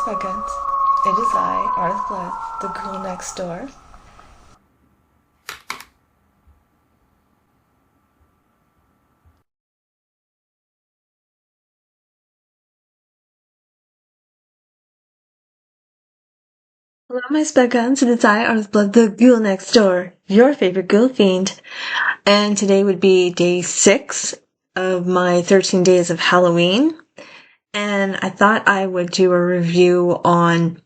seconds. It is I, Arth Blood, the girl next door. Hello, my specguns. It is I, Arth Blood, the ghoul next door, your favorite ghoul fiend. And today would be day 6 of my 13 days of Halloween. And I thought I would do a review on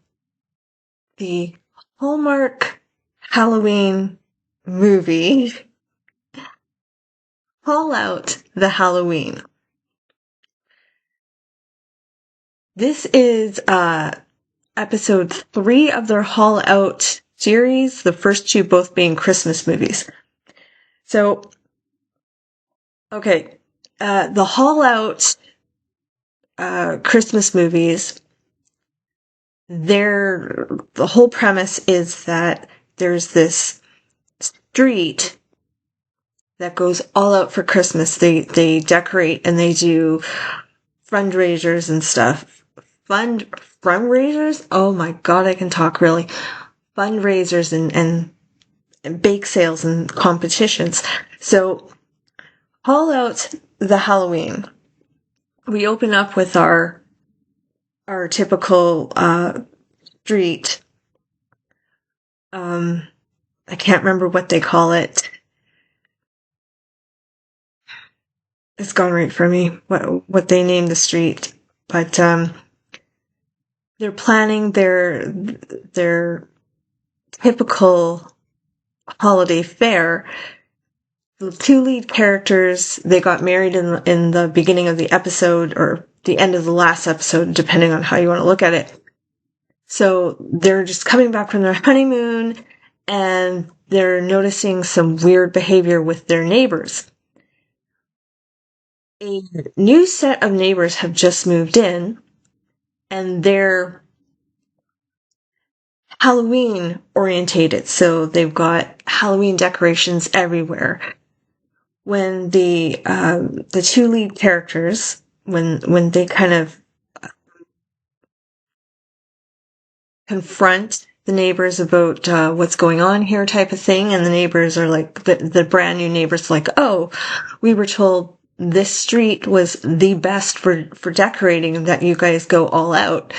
the Hallmark Halloween movie, Call Out the Halloween. This is episode 3 of their Haul Out series, the first 2 both being Christmas movies. So, okay, the Haul Out Christmas movies, the whole premise is that there's this street that goes all out for Christmas. They decorate and they do fundraisers and stuff. Fundraisers? Oh my god, I can talk really. Fundraisers and bake sales and competitions. So, Haul Out the Halloween. We open up with our typical street. I can't remember what they call it. It's gone right for me, what they named the street. But they're planning their typical holiday fair. The 2 lead characters, they got married in the beginning of the episode, or the end of the last episode, depending on how you want to look at it. So they're just coming back from their honeymoon, and they're noticing some weird behavior with their neighbors. A new set of neighbors have just moved in, and they're Halloween orientated, so they've got Halloween decorations everywhere. When the 2 lead characters, when they kind of confront the neighbors about what's going on here type of thing, and the neighbors are like, the brand new neighbors like, oh, we were told this street was the best for decorating, that you guys go all out.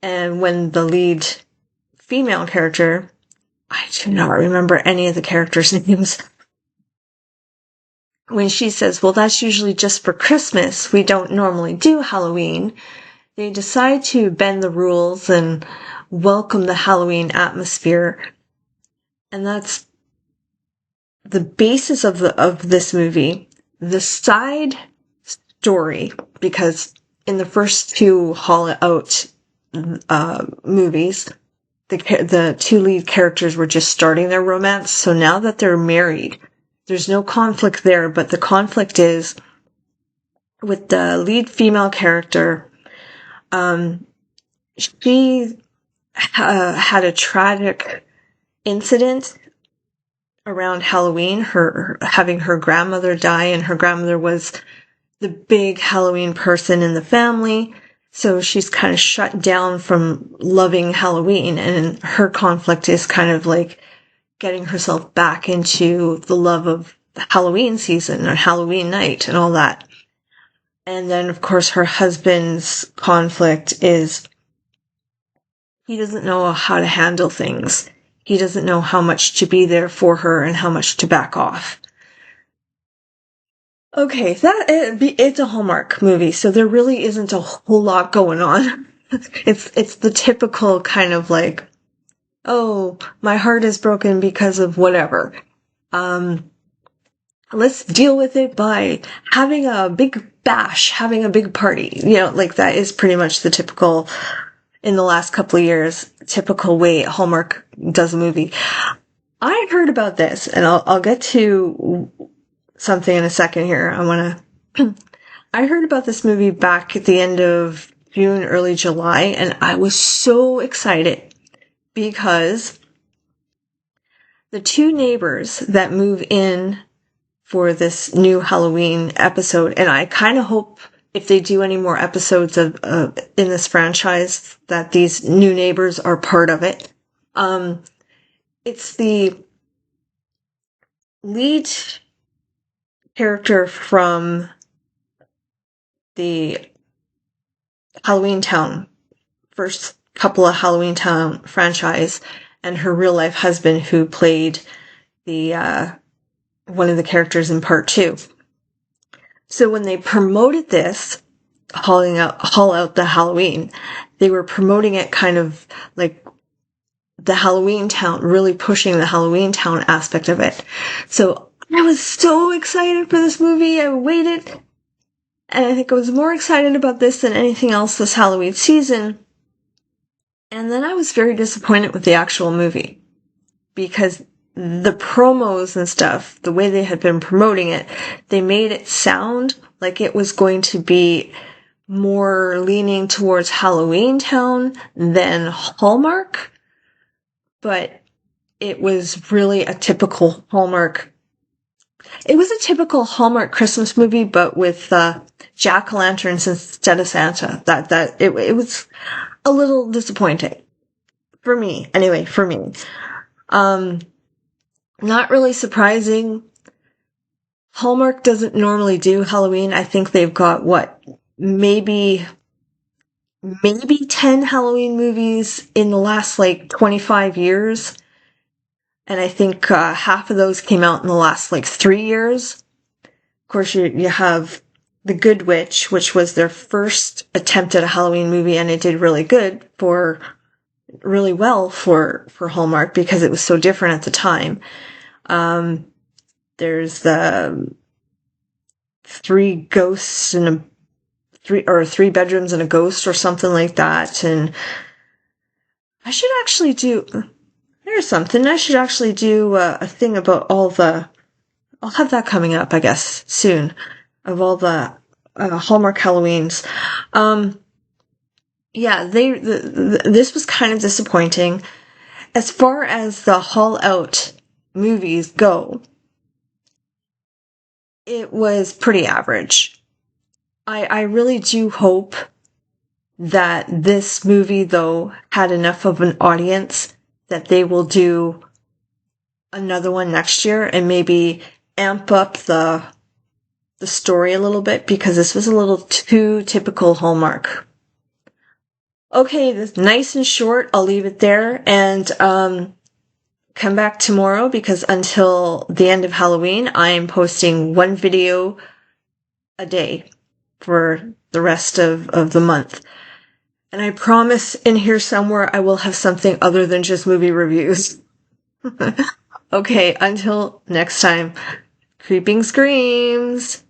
And when the lead female character, I do not remember any of the characters' names, when she says, well, that's usually just for Christmas, we don't normally do Halloween, they decide to bend the rules and welcome the Halloween atmosphere. And that's the basis of this movie. The side story, because in the first 2 Haul Out movies, the 2 lead characters were just starting their romance. So now that they're married, there's no conflict there, but the conflict is with the lead female character. She had a tragic incident around Halloween, having her grandmother die, and her grandmother was the big Halloween person in the family. So she's kind of shut down from loving Halloween, and her conflict is kind of like getting herself back into the love of the Halloween season or Halloween night and all that. And then, of course, her husband's conflict is he doesn't know how to handle things. He doesn't know how much to be there for her and how much to back off. Okay, it's a Hallmark movie, so there really isn't a whole lot going on. It's the typical kind of like, oh, my heart is broken because of whatever. Let's deal with it by having a big bash, having a big party. You know, like that is pretty much the typical, in the last couple of years, typical way Hallmark does a movie. I heard about this, and I'll get to something in a second here. I heard about this movie back at the end of June, early July, and I was so excited because the 2 neighbors that move in for this new Halloween episode, and I kind of hope if they do any more episodes of in this franchise, that these new neighbors are part of it. It's the lead character from the Halloween Town, first couple of Halloween Town franchise, and her real life husband who played the one of the characters in part 2. So when they promoted this, Haul Out the Halloween, they were promoting it kind of like the Halloween Town, really pushing the Halloween Town aspect of it. So I was so excited for this movie. I waited, and I think I was more excited about this than anything else this Halloween season. And then I was very disappointed with the actual movie, because the promos and stuff, the way they had been promoting it, they made it sound like it was going to be more leaning towards Halloween Town than Hallmark. But it was really a typical Hallmark. It was a typical Hallmark Christmas movie, but with jack-o'-lanterns instead of Santa. It was a little disappointing. For me. Anyway, for me. Not really surprising. Hallmark doesn't normally do Halloween. I think they've got, maybe 10 Halloween movies in the last, 25 years. And I think half of those came out in the last, 3 years. Of course, you have The Good Witch, which was their first attempt at a Halloween movie, and it did really well for Hallmark because it was so different at the time. There's the three bedrooms and a ghost or something like that. And I should actually do a thing about I'll have that coming up, I guess, soon, of all the Hallmark Halloweens. This was kind of disappointing. As far as the Haul Out movies go, it was pretty average. I really do hope that this movie, though, had enough of an audience that they will do another one next year and maybe amp up the story a little bit, because this was a little too typical Hallmark. Okay, this nice and short. I'll leave it there, and come back tomorrow, because until the end of Halloween, I am posting one video a day for the rest of the month. And I promise in here somewhere I will have something other than just movie reviews. Okay, until next time, creeping screams.